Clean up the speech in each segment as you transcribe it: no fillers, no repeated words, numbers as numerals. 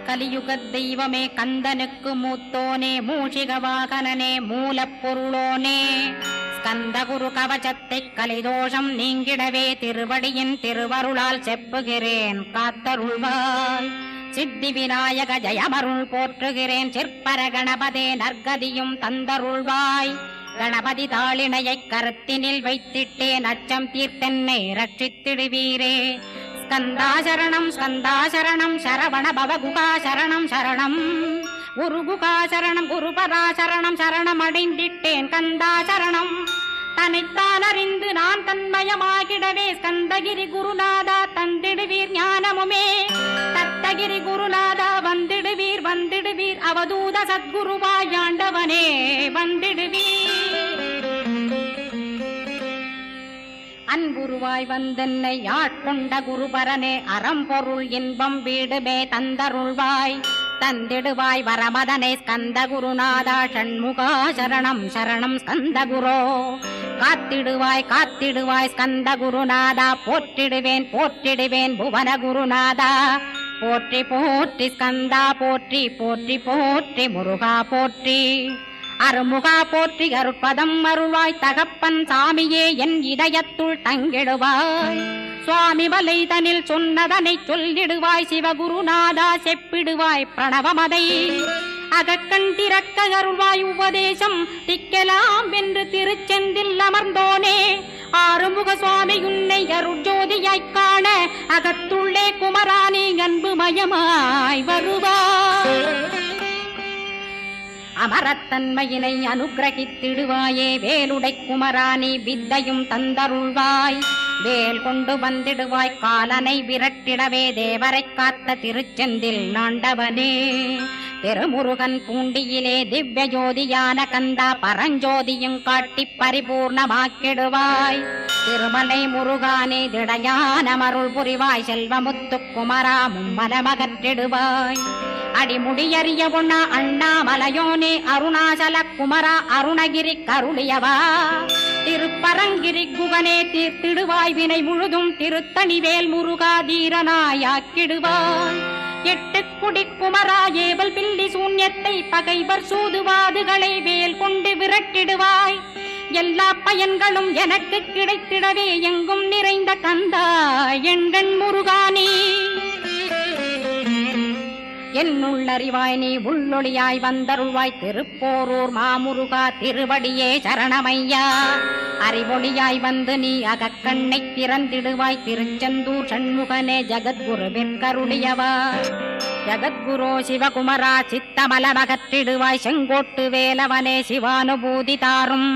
கலியுக தெய்வமே கந்தனுக்கு மூத்தோனே மூஷிக வாகனனே மூலப்பொருளோனே ஸ்கந்தகுரு கவசத்தை கலிதோஷம் நீங்கிடவே திருவடியின் திருவருளால் செப்புகிறேன் காத்தருள்வாய். சித்தி விநாயக ஜயமருள் போற்றுகிறேன் சிற்பர கணபதே நற்கதியும் தந்தருள்வாய். கணபதி தாளினையை கருத்தினில் வைத்திட்டேன் அச்சம் தீர்த்தென்னை ரட்சித்திடுவீரே. ஸ்கந்தாசரணம் ஸ்கந்தாசரணம் சரவண பவகுகாசரணம் சரணம் குருகுகாசரணம் குருபராசரணம் சரணம் அடைந்திட்டேன் கந்தாசரணம். தன்னைத்தான் அறிந்து நான் தன்மயமாகிடவே ஸ்கந்தகிரி குருநாதா தந்திடுவீர் ஞானமுமே. தத்தகிரி குருநாதா வந்திடுவீர் வந்திடுவீர் அவதூத சத்குருவாயாண்டவனே வந்திடுவீர். அன்புருவாய் வந்தென்னை ஆட்கொண்ட குருபரனே அறம்பொருள் இன்பம் வீடுமே தந்தருள்வாய். தந்திடுவாய் வரமதனை ஸ்கந்த குருநாதா ஷண்முகா சரணம் சரணம் ஸ்கந்த குரோ. காத்திடுவாய் காத்திடுவாய் ஸ்கந்த குருநாதா போற்றிடுவேன் போற்றிடுவேன் புவன குருநாதா. போற்றி போற்றி ஸ்கந்தா போற்றி போற்றி போற்றி முருகா போற்றி. அருமுகா போற்றி அருட்பதம் அருள்வாய் தகப்பன் சாமியே என் இதயத்துள் தங்கிடுவாய். சுவாமி வலைதனில் சொன்னதனை சொல்லிடுவாய் சிவகுருநாதா செப்பிடுவாய் பிரணவமதை. அகக்கண் திறக்க அருள்வாய் உபதேசம் திக்கலாம் என்று திருச்செந்தில் அமர்ந்தோனே. ஆறுமுக சுவாமி உன்னை அருட்ஜோதியாய்க் காண அகத்துள்ளே குமரானி அன்பு மயமாய் வருவாய். அமரத்தன்மையினை அனுகிரகித்திடுவாயே வேலுடை குமராணி வித்தையும் தந்தருள்வாய். வேல் கொண்டு வந்திடுவாய் காலனை விரட்டிடவே தேவரை காத்த திருச்செந்தில் நாண்டவனே. திருமுருகன் பூண்டியிலே திவ்ய ஜோதியான கந்தா பரஞ்சோதியும் காட்டி பரிபூர்ணமாக்கிடுவாய். திருமலை முருகானே திடையான மருள் புரிவாய் செல்வமுத்து குமரா மும்மலமகற்றிடுவாய். அடிமுடியறிய பொண்ணா அண்ணாமலையோனே அருணாசல குமரா அருணகிரி கருளியவா. திருப்பரங்கிரி குகனே தீர்த்திடுவாய் வினை முழுதும் திருத்தணிவேல் முருகா தீரனாயாக்கிடுவாய். எட்டு குடி குமரா ஏவல் பில்லி சூன்யத்தை பகைவர் சூதுவாதுகளை வேல் கொண்டு விரட்டிடுவாய். எல்லா பயன்களும் எனக்கு கிடைத்திடவே எங்கும் நிறைந்த கந்தா எண்கண் முருகானே. என்னுள்ளறிவாய் நீ உள்ளொளியாய் வந்தருள்வாய் திருப்போரூர் மாமுருகா திருவடியே சரணமையா. அறிவொளியாய் வந்து நீ அகக்கண்ணை திறந்திடுவாய் திருச்செந்தூர் சண்முகனே ஜகத்குருவின் கருளியவா. ஜகத்குரோ சிவகுமரா சித்தமலமகற்றிடுவாய் செங்கோட்டு வேலவனே சிவானுபூதி தாரும்.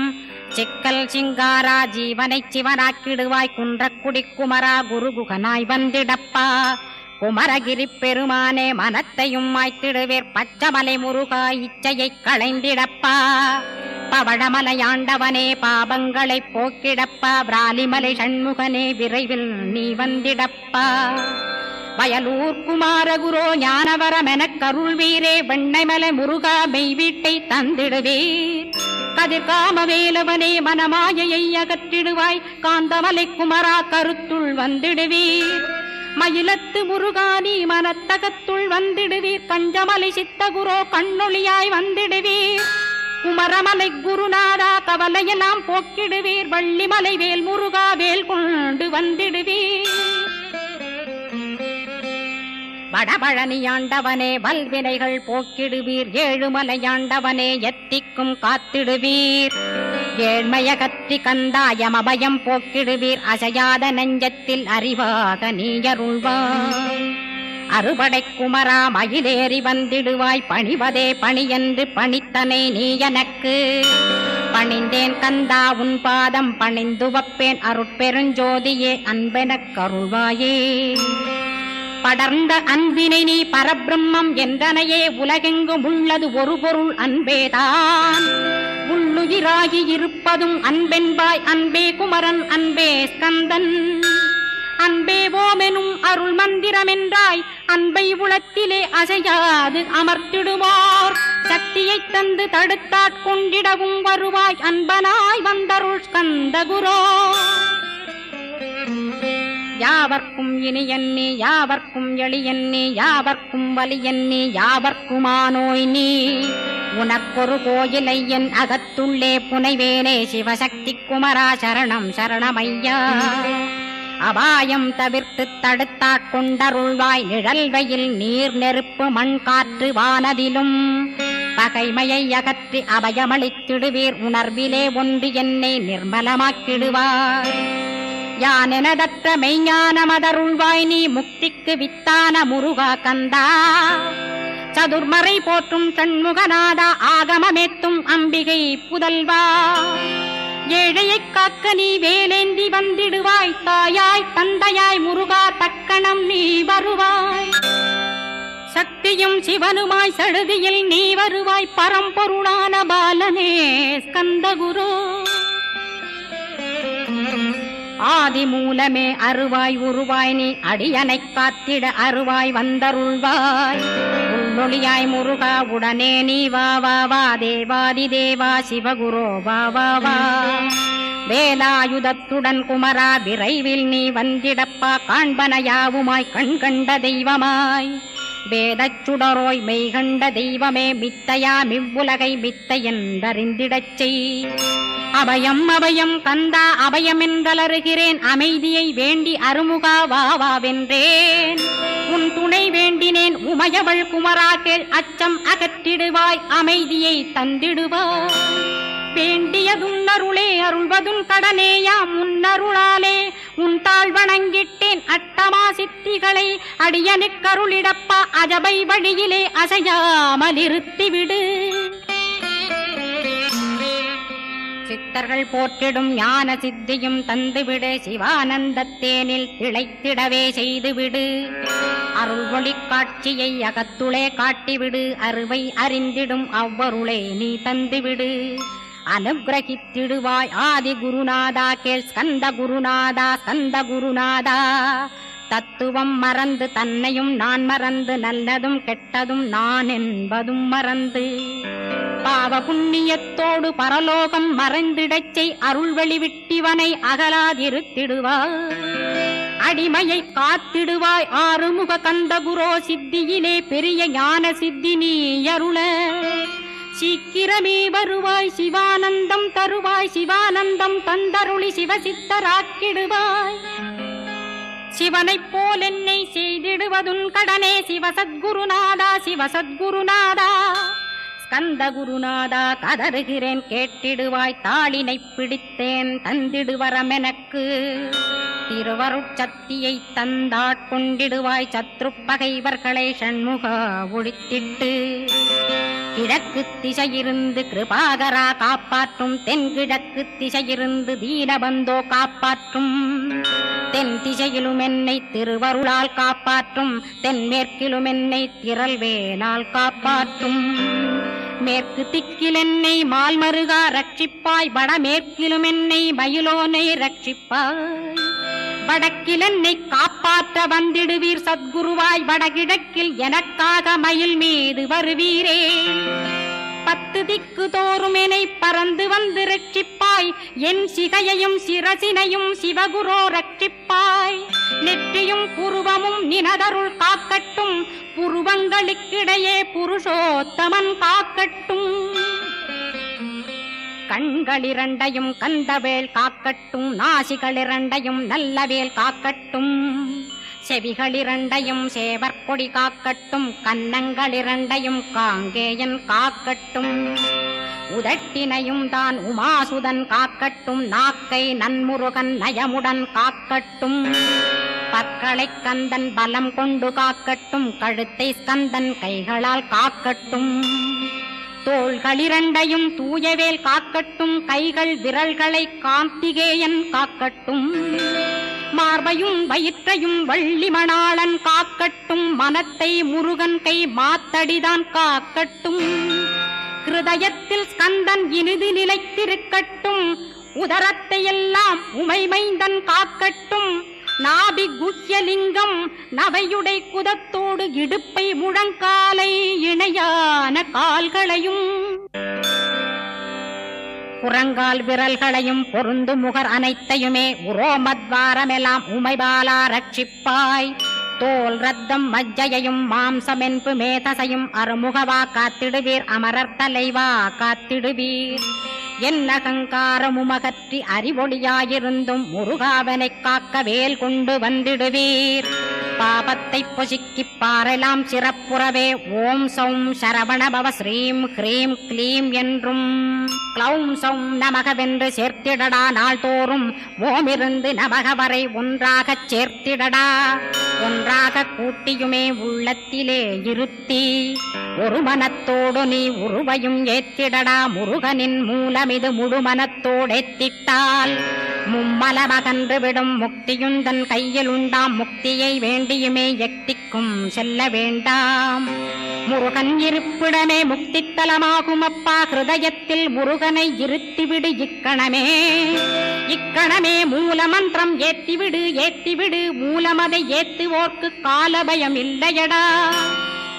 சிக்கல் சிங்காரா ஜீவனை சிவனாக்கிடுவாய் குன்றக்குடி குமரா குருகுகனாய் வந்திடப்பா. குமரகிரி பெருமானே மனத்தையும் மாய்த்திடுவேர் பச்சமலை முருகா இச்சையை களைந்திடப்பா. பவழமலையாண்டவனே பாபங்களை போக்கிடப்பா. பிராலிமலை சண்முகனே விரைவில் நீ வந்திடப்பா. வயலூர் குமாரகுரோ ஞானவரமெனக் கருள்வீரே வெண்ணைமலை முருகா மெய் வீட்டை தந்திடுவீர். கதிர்காம வேலவனே மனமாயையை அகற்றிடுவாய் காந்தமலை குமரா கருத்துள் வந்திடுவீர். மயிலத்து முருகானி மனத்தகத்துள் வந்திடுவீர். கஞ்சமலை சித்தகுரோ கண்ணொளியாய் வந்திடுவீர். குமரமலை குருநாதா கவலையெல்லாம் போக்கிடுவீர். வள்ளிமலை வேல் முருகா வேல் கொண்டு வந்திடுவீர். வடபழனியாண்டவனே வல்வினைகள் போக்கிடுவீர். ஏழுமலையாண்டவனே எத்திக்கும் காத்திடுவீர். ஏழ்மையகற்றி கந்தாயம் அபயம் போக்கிடுவீர். அசையாத நெஞ்சத்தில் அறிவாக நீயருள்வாய். அறுபடை குமரா மயிலேறி வந்திடுவாய். பணிவதே பணியென்று பணித்தனை நீ எனக்கு. பணிந்தேன் கந்தா உன் பாதம் பணிந்து வப்பேன் அருட்பெருஞ்சோதியே அன்பெனக் கருள்வாயே. படர்ந்த அன்பினை நீ பரபிரம்மம் என்றனையே உலகெங்கும் உள்ளது ஒரு பொருள் அன்பேதான். உள்ளுயிராகி இருப்பதும் அன்பென்பாய் அன்பே குமரன் அன்பே ஸ்கந்தன். அன்பே ஓமெனும் அருள் மந்திரமென்றாய் அன்பை உளத்திலே அசையாது அமர்த்திடுவார். சக்தியை தந்து தடுத்தாட்கொண்டிடவும் வருவாய் அன்பனாய் வந்தருள் ஸ்கந்த குரோ. யா யாவர்க்கும் இனியன்னி யாவர்க்கும் எளியன்னி யாவர்க்கும் வலியன்னி யாவர்க்குமானோய் நீ உனக்கொரு கோயிலை என் அகத்துள்ளே புனைவேனே சிவசக்தி குமரா சரணம் சரணமையா அபாயம் தவிர்த்து தடுத்தாட்கொண்டருள்வாய் நிழல்வையில் நீர் நெருப்பு மண் காற்று வானதிலும் பகைமையை அகற்றி அபயமளித்திடுவீர் உணர்விலே ஒன்று என்னை நிர்மலமாக்கிடுவார் யானெனதற்ற மெய்ஞானமதருள்வாய் நீ முக்திக்கு வித்தான முருகா கந்தா சதுர்மறை போற்றும் சண்முகநாதா ஆகமமேத்தும் அம்பிகை புதல்வா ஏழையை காக்க நீ வேலேந்தி வந்திடுவாய் தாயாய் தந்தையாய் முருகா தக்கணம் நீ வருவாய் சக்தியும் சிவனுமாய் சடுதியில் நீ வருவாய் பரம்பொருளான பாலனே ஸ்கந்தகுரு ஆதி மூலமே அருவாய் உருவாய் நீ அடியனை காத்திட அருவாய் வந்தருள்வாய் உள்ளொளியாய் முருகா உடனே நீ வா வா வா தேவாதி தேவா சிவகுரோ வா வா வா வேலாயுதத்துடன் குமரா விரைவில் நீ வந்திடப்பா காண்பன யாவுமாய் கண் கண்ட தெய்வமாய் வேதச் சுடரோய் மெய்கண்ட தெய்வமே மித்தையா மிவ்வுலகை மித்தை என்றறிந்திடச் செய் அபயம் அபயம் கந்தா அபயம் என்றலறுகிறேன் அமைதியை வேண்டி அருமுகா வா வென்றேன் உன் துணை வேண்டினேன் உமையவள் குமரா கேள் அச்சம் அகற்றிடுவாய் அமைதியை தந்திடுவாய் வேண்டியதும் அருளே அருள்வதும் கடனேயா முன்னருளாலே உன் தாழ் வணங்கிட்டேன் அட்டமா சித்திகளை அடியனுக்கருளிடப்பா அஜபை வழியிலே அசையாமல் இருத்திவிடு சித்தர்கள் போற்றிடும் ஞான சித்தியும் தந்துவிடு சிவானந்தத்தேனில் திளைத்திடவே செய்துவிடு அருள் ஒளி காட்சியை அகத்துளே காட்டிவிடு அருவை அறிந்திடும் அவ்வருளே நீ தந்துவிடு அனுகிரகித்திடுவாய் ஆதி குருநாதா கேள் ஸ்கந்த குருநாதா ஸ்கந்த குருநாதா தத்துவம் மறந்து தன்னையும் நான் மறந்து நல்லதும் கெட்டதும் நான் என்பதும் மறந்து பாவ புண்ணியத்தோடு பரலோகம் மறைந்திடச்சை அருள் வெளிவிட்டிவனை அகலாதிருத்திடுவாய் அடிமையை காத்திடுவாய் ஆறுமுக கந்தகுரோ சித்தியிலே பெரிய ஞான சித்தி நீ அருள சீக்கிரமே வருவாய் சிவானந்தம் தருவாய் சிவானந்தம் தந்தருளி சிவசித்தராக்கிடுவாய் சிவனைப் போல் என்னை செய்திடுவதுன் கடனே சிவசத்குருநாதா சிவசத்குருநாதா ஸ்கந்த குருநாதா கதறுகிறேன் கேட்டிடுவாய் தாளினை பிடித்தேன் தந்திடுவரமெனக்கு திருவருட்சக்தியை தந்தாட்கொண்டிடுவாய் சத்ரு பகைவர்களை ஷண்முகா ஒழித்திட்டு கிழக்கு திசையிருந்து கிருபாகரா காப்பாற்றும் தென்கிழக்கு திசையிருந்து தீனபந்தோ காப்பாற்றும் தென் திசையிலும் என்னை திருவருளால் காப்பாற்றும் தென்மேற்கிலும் என்னை திரள்வேலால் காப்பாற்றும் மேற்கு திக்கில் என்னை மால்மருகா ரட்சிப்பாய் வடமேற்கிலும் என்னை மயிலோனை ரட்சிப்பாய் வடக்கில் என்னை காப்பாற்ற வந்திடுவீர் சத்குருவாய் வடகிழக்கில் எனக்காக மயில் மீது வருவீரே 10 திக்கு தோறும் என்னை பறந்து வந்து ரட்சிப்பாய் என் சிகையையும் சிரசினையும் சிவகுரோ ரட்சிப்பாய் நெற்றியும் புருவமும் நினதருள் காக்கட்டும் புருவங்களுக்கிடையே புருஷோத்தமன் காக்கட்டும் கண்களிரண்டையும் கந்தவேல் காக்கட்டும் நாசிகளிரண்டையும் நல்லவேல் காக்கட்டும் செவிகளிரண்டையும் சேவற்கொடி காக்கட்டும் கன்னங்களிரண்டையும் காங்கேயன் காக்கட்டும் உதட்டினையும் தான் உமாசுதன் காக்கட்டும் நாக்கை நன்முருகன் நயமுடன் காக்கட்டும் பற்களை கந்தன் பலம் கொண்டு காக்கட்டும் கழுத்தை ஸ்கந்தன் கைகளால் காக்கட்டும் தோள்களிரண்டையும் தூயவேல் காக்கட்டும் கைகள் விரல்களை கார்த்திகேயன் காக்கட்டும் மார்பையும் வயிற்றையும் வள்ளி மணாளன் காக்கட்டும் மனத்தை முருகன் கை மாத்தடிதான் காக்கட்டும் கிருதயத்தில் ஸ்கந்தன் இனிது நிலைத்திருக்கட்டும் உதரத்தை எல்லாம் உமைமைந்தன் காக்கட்டும் நாபி குஹ்யலிங்கம் நவையுடை குதத்தோடு இடுப்பை முழங்காலை இணையான கால்களையும் புறங்கால் விரல்களையும் பொருந்து முகர் அனைத்தையுமே உரோமத்வாரமெல்லாம் உமைபாலா ரட்சிப்பாய். தோல் ரத்தம் மஜ்ஜையையும் மாம்சமென்பு மேதசையும் அருமுகவா காத்திடுவீர். அமரர் தலைவா காத்திடுவீர். என் அகங்காரமுமகற்றி அறிவொளியாயிருந்தும் முருகாவனைக் காக்க வேல் கொண்டு வந்திடுவீர். பாபத்தை பொசுக்கிப் பாரெலாம் சிறப்புறவே ஓம் சௌம் சரவணபவ ஸ்ரீம் ஹ்ரீம் க்ளீம் என்றும் க்ளௌம் சௌம் நமகவென்று சேர்த்திடடா. நாள்தோறும் ஓமிருந்து நமக வரை ஒன்றாகச் சேர்த்திடடா. ஒன்றாக கூட்டியுமே உள்ளத்திலே இருத்தி ஒரு மனத்தோடு நீ உருவையும் ஏத்திடடா. முருகனின் மூலமிது முழு மனத்தோடேத்திட்டால் மும்மலமகன்று விடும். முக்தியுந்தன் கையில் உண்டாம். முக்தியை வேண்டியுமே எக்திக்கும் செல்ல வேண்டாம். முருகன் இருப்பிடமே முக்தித்தலமாகும் அப்பா. ஹிருதயத்தில் முருகனை இருத்திவிடு இக்கணமே. இக்கணமே மூலமந்திரம் ஏத்திவிடு ஏத்திவிடு. மூலமதை ஏத்துவோர்க்கு காலபயம் இல்லையடா.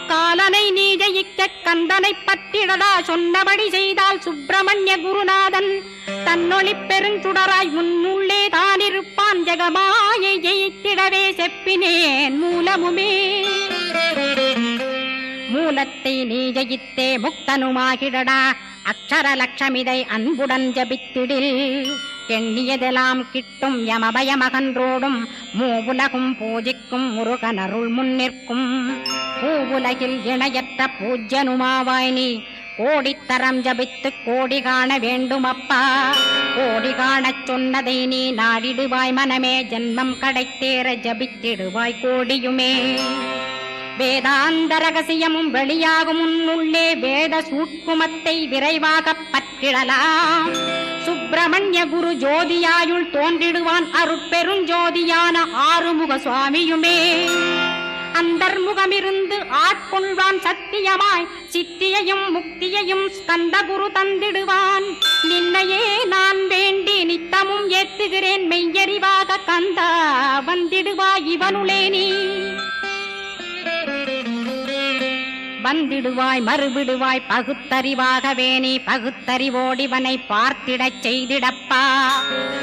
காலனை நீ ஜெயிக்க கந்தனை பற்றிடடா. சொன்னபடி செய்தால் சுப்பிரமணிய குருநாதன் தன்னொளி பெருஞ்சுடராய் முன்னுள்ளே தானிருப்பான். ஜெகமாயை ஜெயித்திடவே செப்பினேன் மூலமுமே. மூலத்தை நீ ஜெயித்தே முக்தனுமாகிடடா. அக்ஷர லட்சமிதை அன்புடன் ஜபித்திடில் எண்ணியதெல்லாம் கிட்டும். யமபயமகன்றோடும் மூவுலகும் பூஜிக்கும் முருகனருள் முன்னிற்கும். பூவுலகில் இணையற்ற பூஜ்யனுமாவாய் நீ. கோடித்தரம் ஜபித்து கோடி காண வேண்டுமப்பா. கோடி காணச் சொன்னதை நீ நாடிடுவாய் மனமே. ஜென்மம் கடைத்தேற ஜபித்திடுவாய் கோடியுமே. வேதாந்த ரகசியமும் வெளியாகும் உன்னுள்ளே. வேத சூட்குமத்தை விரைவாகப் பற்றிடலாம். சுப்பிரமணிய குரு ஜோதியாயுள் தோன்றிடுவான். அருட்பெருஞ்சோதியான ஆறுமுக சுவாமியுமே. அந்தர்முகமிருந்து ஆட்கொள்வான் சத்தியமாய். சித்தியையும் முக்தியையும் ஸ்கந்த குரு தந்திடுவான். நின்னையே நான் வேண்டி நித்தமும் ஏத்துகிறேன் மெய்யறிவாக. கந்தா வந்திடுவாய் இவனுளே நீ. வந்திடுவாய் மறுவிடுவாய் பகுத்தறிவாகவே நீ. பகுத்தறிவோடிவனை பார்த்திடச் செய்திடப்பா.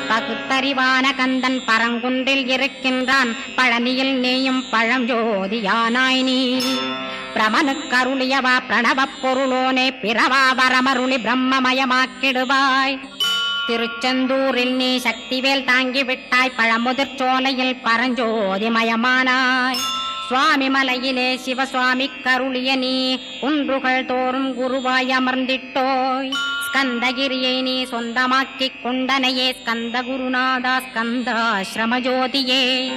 பகுத்தறிவான கந்தன் பரங்குன்றில் இருக்கின்றான். பழனியில் நீயும் பழஞ்சோதியானாய் நீ. பிரமனுக்கருளியவா பிரணவப் பொருளோனே. பிறவா வரமருளி பிரம்மமயமாக்கிடுவாய். திருச்செந்தூரில் நீ சக்திவேல் தாங்கிவிட்டாய். பழமுதிர் சோலையில் பரஞ்சோதிமயமானாய். சுவாமி மலையிலே சிவசுவாமி கருளிய நீ. குன்றுகள் தோறும் குருவாய் அமர்ந்திட்டோய். ஸ்கந்தகிரியை நீ சொந்தமாக்கிக் கொண்டனையே. ஸ்கந்த குருநாதா ஸ்கந்தாஸ்ரமஜோதியே.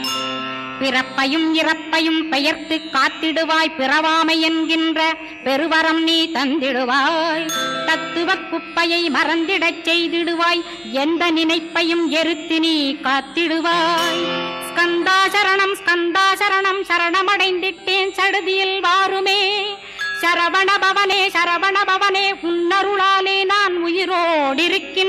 பிறப்பையும் இறப்பையும் பெயர்த்து காத்திடுவாய். பிறவாமை என்கின்ற பெருவரம் நீ தந்திடுவாய். தத்துவ குப்பையை மறந்திடச் செய்திடுவாய். எந்த நினைப்பையும் எரித்து நீ காத்திடுவாய். ஸ்கந்தா சரணம் ஸ்கந்தா சரணம். சரணமடைந்திட்டேன் சடுதியில் வாருமே. சரவண பவனே சரவண பவனே. உன்னருளாலே நான் உயிரோடிருக்கின்றேன்.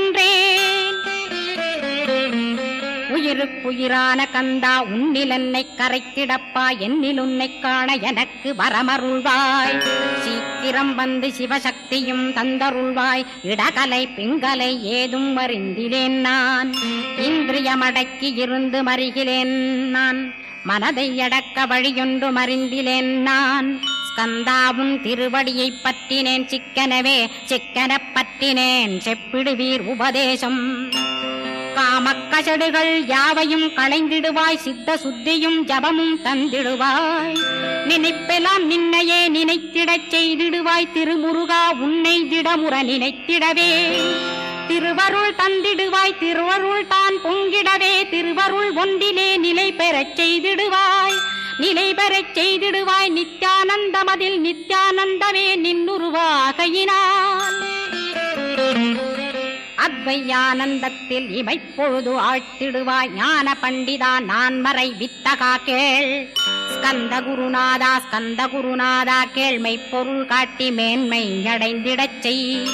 உயிருக்குயிரான கந்தா உன்னில் என்னை கரைத்திடப்பா. என்னில் உன்னை காண எனக்கு வரமருள்வாய். சீக்கிரம் வந்து சிவசக்தியும் தந்தருள்வாய். இடகலை பிங்கலை ஏதும் அறிந்திலேன் நான். இந்திரியமடக்கி இருந்து மறிகிலேன் நான். மனதை அடக்க வழியொன்று மறிந்திலேன் நான். ஸ்கந்தாவும் திருவடியை பற்றினேன் சிக்கனவே. சிக்கனப் பற்றினேன் செப்பிடுவீர் உபதேசம். காமக்கசடுகள் யாவையும் களைந்திடுவாய். சித்த சுத்தியும் ஜபமும் தந்திடுவாய். நினைப்பெல்லாம் நின்னையே நினைத்திடச் செய்திடுவாய். திருமுருகா உன்னை திடமுற நினைத்திடவே திருவருள் தந்திடுவாய். திருவருள் தான் பொங்கிடவே திருவருள் ஒன்றிலே நிலை பெறச் செய்திடுவாய். நிலை பெறச் செய்திடுவாய். நித்யானந்தமதில் நித்யானந்தமே நின்னுருவாகையினான். அத்வையானந்தத்தில் இமைப்பொழுது ஆழ்த்திடுவாய். ஞான பண்டிதா நான் மறை வித்தகா கேள். ஸ்கந்த குருநாதா கேள்மை பொருள் காட்டி மேன்மை அடைந்திடச் செய்.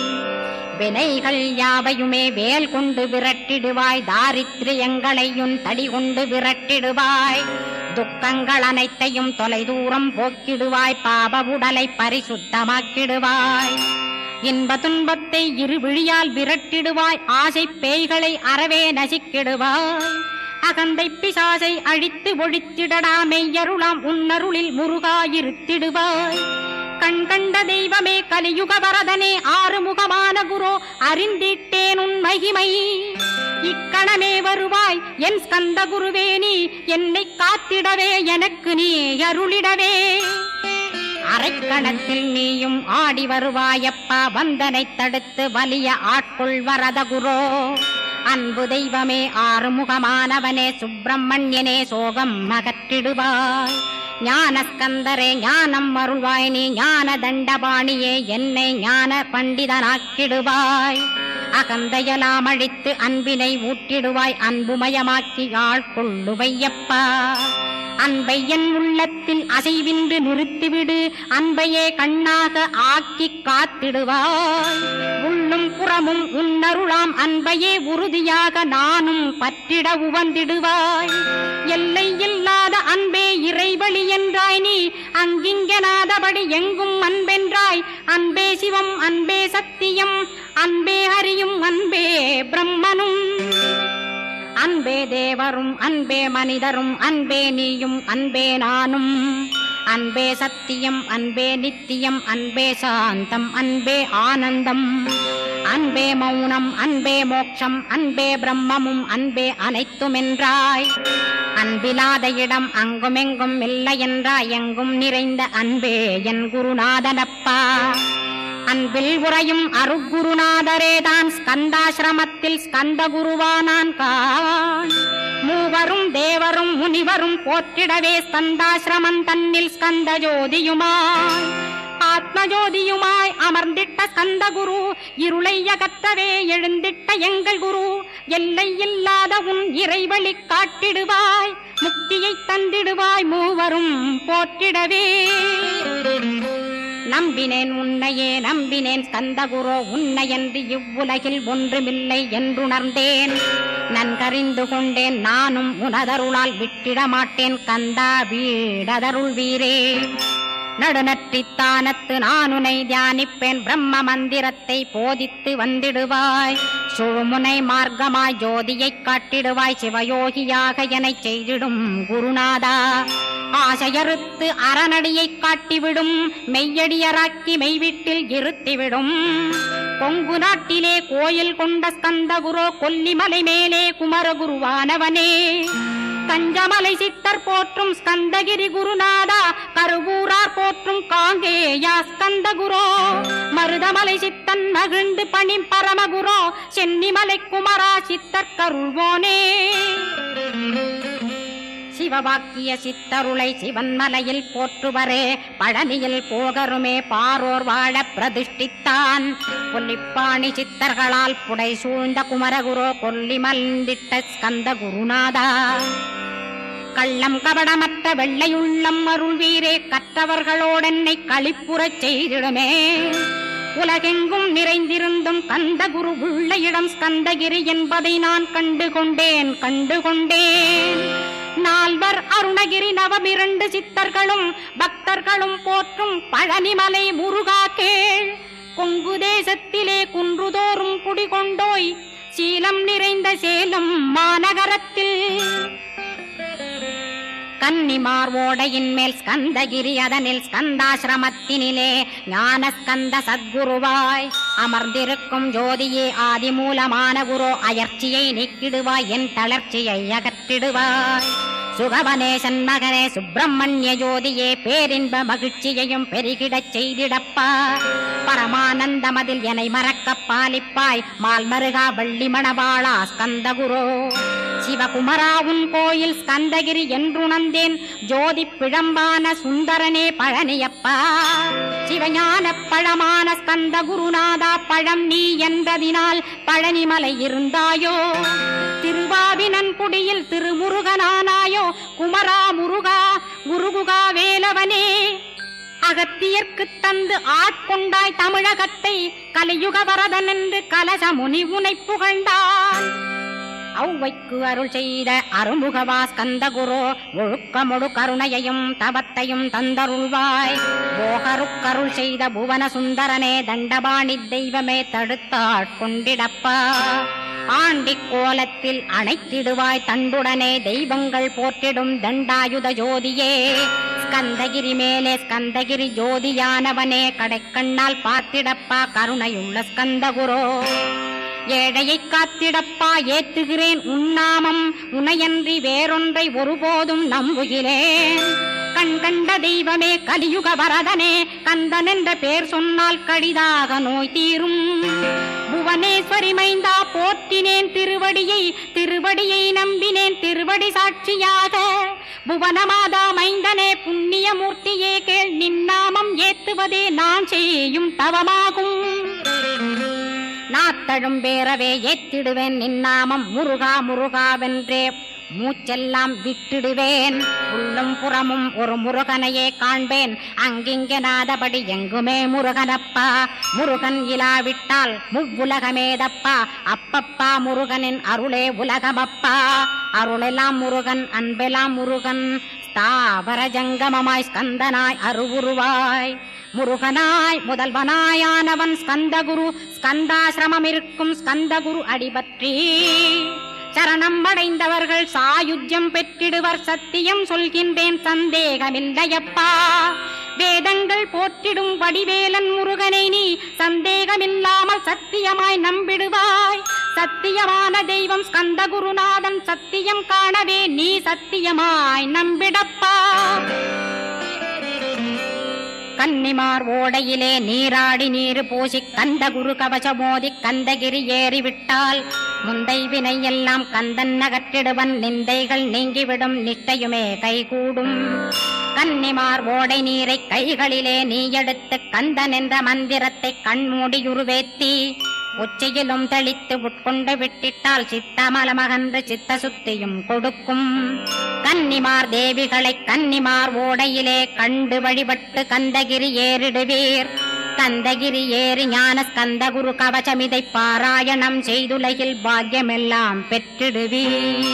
வினைகள் யாவையுமே வேல் கொண்டு விரட்டிடுவாய். தாரித்ரியங்களையும் தடி கொண்டு விரட்டிடுவாய். துக்கங்கள் அனைத்தையும் தொலை தூரம் போக்கிடுவாய். பாப உடலை பரிசுத்தமாக்கிடுவாய். இன்ப துன்பத்தை இருவிழியால் விரட்டிடுவாய். ஆசை பேய்களை அறவே நசிக்கிடுவாய். அகந்தை பிசாசை அழித்து ஒழித்திடடா. மெய்யருளாம் உன்னருளில் முருகாயிருத்திடுவாய். கண் கண்ட தெய்வமே கலியுக வரதனே ஆறுமுகமான குரோ அறிந்திட்டேன் உன் மகிமை. இக்கணமே வருவாய் என் ஸ்கந்த குருவே. நீ என்னை காத்திடவே எனக்கு நீ அருளிடவே. அரைக்கணத்தில் நீயும் ஆடி வருவாயப்பா. வந்தனை தடுத்து வலிய ஆட்கொள் வரத குரோ. அன்பு தெய்வமே ஆறுமுகமானவனே சுப்பிரமணியனே சோகம் அகற்றிடுவாய். ஞானஸ்கந்தரே ஞானம் அருள்வாய். நீ ஞான தண்டபாணியே என்னை ஞான பண்டிதனாக்கிடுவாய். அகந்தையலாம் அழித்து அன்பினை ஊட்டிடுவாய். அன்புமயமாக்கி ஆட்கொள்ளுவையப்பா. அன்பை என் உள்ளத்தில் அசைவின்று நிறுத்திவிடு. அன்பையே கண்ணாக ஆக்கி காத்திடுவாய். உள்ளும் புறமும் உன்னருளாம் அன்பையே உறுதியாக நானும் பற்றிட உவந்திடுவாய். எல்லை இல்லாத அன்பே இறைவழி என்றாய். நீ அங்கிங்கனாதபடி எங்கும் அன்பென்றாய். அன்பே சிவம் அன்பே சத்தியம் அன்பே ஹரியும் அன்பே பிரம்மனும். அன்பே தேவரும் அன்பே மனிதரும் அன்பே நீயும் அன்பே நானும். அன்பே சத்தியம் அன்பே நித்தியம் அன்பே சாந்தம் அன்பே ஆனந்தம். அன்பே மௌனம் அன்பே மோட்சம் அன்பே பிரம்மமும் அன்பே அனைத்துமென்றாய். அன்பிலாத இடம் அங்குமெங்கும் இல்லை என்றாய். எங்கும் நிறைந்த அன்பே என் குருநாதனப்பா. அன்பில் உறையும் அருகுருநாதரேதான் ஸ்கந்தாசிரமத்தில் ஸ்கந்த குருவானான் கான். மூவரும் தேவரும் முனிவரும் போற்றிடவே ஸ்கந்தாசிரமம் தன்னில் ஸ்கந்த ஜோதியுமாய் ஆத்மஜோதியுமாய் அமர்ந்திட்ட ஸ்கந்த குரு. இருளை அகற்றவே எழுந்திட்ட எங்கள் குரு. எல்லை இல்லாத உன் இறைவழி காட்டிடுவாய். முக்தியை தந்திடுவாய் மூவரும் போற்றிடவே. நம்பினேன் உன்னையே நம்பினேன் ஸ்கந்தகுரோ. உன்னையன்றி இவ்வுலகில் ஒன்றுமில்லை என்றுணர்ந்தேன். நன்கறிந்து கொண்டேன் நானும் உனதருளால் விட்டிட மாட்டேன். கந்தா வீடதருள் வீரே. நடுநற்றித்தானத்து நான் உனை தியானிப்பேன். பிரம்ம மந்திரத்தை போதித்து வந்திடுவாய். சுழுமுனை மார்க்கமாய் ஜோதியைக் காட்டிடுவாய். சிவயோகியாக எனச் செய்திடும் குருநாதா. ஆசையறுத்து அறநடியை காட்டிவிடும். மெய்யடியராக்கி மெய்வீட்டில் இருத்திவிடும். கொங்கு நாட்டிலே கோயில் கொண்ட ஸ்கந்தகுரோ. கொல்லிமலை மேலே குமரகுருவானவனே. கஞ்சமலை சித்தர் போற்றும் ஸ்கந்தகிரி குருநாதா. கருவூரார் போற்றும் காங்கேயா ஸ்கந்தகுரோ. மருதமலை சித்தன் மகிழ்ந்து பணி பரமகுரோ. சென்னிமலை குமரா சித்தர் கருள்வோனே. சிவவாக்கிய சித்தருளை சிவன்மலையில் போற்றுவரே. பழனியில் போகருமே பாரோர் வாழ பிரதிஷ்டித்தான். கொல்லிப்பாணி சித்தர்களால் புடை சூழ்ந்த குமரகுரோ. கொல்லி மல்ந்திட்ட ஸ்கந்த குருநாதா. கள்ளம் கபடமற்ற வெள்ளையுள்ளம் அருள் வீரே. கற்றவர்களோடென்னை களிப்புறச் செய்திடுமே. உலகெங்கும் நிறைந்திருந்தும் கந்த குரு உள்ள இடம் ஸ்கந்தகிரி என்பதை நான் கண்டுகொண்டேன். நால்வர் அருணகிரி நவமிரண்டு சித்தர்களும் பக்தர்களும் போற்றும் பழனிமலை முருகா கேள். கொங்கு தேசத்திலே குன்றுதோறும் குடிகொண்டோய். சீலம் நிறைந்த சேலம் மாநகரத்தில் கன்னிமார் ஓடையின் மேல் ஸ்கந்தகிரி. அதனில் ஸ்கந்தாசிரமத்தினிலே ஞான ஸ்கந்த சத்குருவாய் அமர்ந்திருக்கும் ஜோதியே. ஆதிமூலமான குரு. அயற்சியை நீக்கிடுவாய். என் தளர்ச்சியை அகற்றிடுவாய். சுகவனேசன் மகனே சுப்பிரமணிய ஜோதியே. பேரின்ப மகிழ்ச்சியையும் பெருகிடச் செய்திடப்பா. பரமானந்தமதில் என்னை மறக்க பாலிப்பாய். மால்மருகா வள்ளி மணவாளா ஸ்கந்தகுரோ. சிவகுமரா உன் கோயில் ஸ்கந்தகிரி என்றுணர்ந்தேன். ஜோதி பிழம்பான சுந்தரனே பழனியப்பா. சிவஞான பழமான ஸ்கந்த குருநாதா. பழம் நீ என்றதினால் பழனிமலை இருந்தாயோ. திருவாவினன் குடியில் திருமுருகனானாயோ. குமரா முருகா குருகுகா வேலவனே. அகத்தியர்க்கு தந்து ஆட்கொண்டாய் தமிழகத்தை. கலியுக வரதன் என்று கலசமுனி உனை புகழ்ந்தான். ஔவைக்கு அருள் செய்த அருமுகவா ஸ்கந்தகுரு ஒழுக்கமொடு கருணையையும் தவத்தையும் தந்தருள்வாய். போகருக்கருள் செய்த புவன சுந்தரனே தண்டபாணி தெய்வமே தடுத்தாட்கொண்டிடப்பா. ஆண்டி கோலத்தில் அணைத்திடுவாய் தண்டுடனே தெய்வங்கள் போற்றிடும் தண்டாயுத ஜோதியே. ஸ்கந்தகிரி மேலே ஸ்கந்தகிரி ஜோதியானவனே கடைக்கண்ணால் பார்த்திடப்பா கருணையுள்ள ஸ்கந்தகுரு. ஏழையை காத்திடப்பா ஏத்துகிறேன் உன்னாமம் உனையன்றி வேறொன்றை ஒருபோதும் நம்புகிறேன். கண் கண்ட தெய்வமே கலியுக வரதனே கந்தன் என்ற பேர் சொன்னால் கடிதாக நோய் தீரும். புவனேஸ்வரி மைந்தா போற்றினேன் திருவடியை நம்பினேன் திருவடி சாட்சியாக. புவனமாதா மைந்தனே புண்ணியமூர்த்தியே கேள் நின்னாமம் ஏத்துவதே நான் செய்யும் தவமாகும். நாத்தழும் பேரவே ஏத்திடுவேன் நின்னாமம் முருகா முருகாவென்றே மூச்செல்லாம் விட்டிடுவேன். உள்ளும் புறமும் ஒரு முருகனையே காண்பேன் அங்கிங்கனாதபடி எங்குமே முருகனப்பா. முருகன் இலாவிட்டால் முவ்வுலகமேதப்பா. அப்பப்பா முருகனின் அருளே உலகமப்பா. அருளெல்லாம் முருகன் அன்பெல்லாம் முருகன் ஸ்தாவர ஜங்கமமாய் ஸ்கந்தனாய் அருவுருவாய். முருகனாய் முதல்வனாயானவன் ஸ்கந்தகுரு. ஸ்கந்தாசிரமம் இருக்கும் ஸ்கந்தகுரு அடிபற்றி சரணம் அடைந்தவர்கள் சாயுஜ்யம் பெற்றிடுவர். சத்தியம் சொல்கின்றேன் சந்தேகமில்லையப்பா. வேதங்கள் போற்றிடும் வடிவேலன் முருகனை நீ சந்தேகமில்லாமல் சத்தியமாய் நம்பிடுவாய். சத்தியமான தெய்வம் ஸ்கந்தகுருநாதன் சத்தியம் காணவே நீ சத்தியமாய் நம்பிடப்பா. கன்னிமார் ஓடையிலே நீராடி நீர் பூசி கந்தகுரு கவசமோதி கந்தகிரி ஏறிவிட்டால் முந்தை வினை எல்லாம் கந்தன் நகற்றிடுவன். நிந்தைகள் நீங்கிவிடும் நிஷ்டையுமே கைகூடும். கன்னிமார் ஓடை நீரை கைகளிலே நீ எடுத்து கந்தன் என்ற மந்திரத்தை கண்மூடியுருவேத்தி உச்சியிலும் தெளித்து உட்கொண்டு விட்டிட்டால் சித்தமலமகன்று சித்த சுத்தியும் கொடுக்கும். கன்னிமார் தேவிகளை கன்னிமார் ஓடையிலே கண்டு வழிபட்டு கந்தகிரி ஏறிடுவீர். கந்தகிரி ஏறி ஞான ஸ்கந்தகுரு கவசமிதை பாராயணம் செய்துலகில் பாக்கியமெல்லாம் பெற்றிடுவீர்.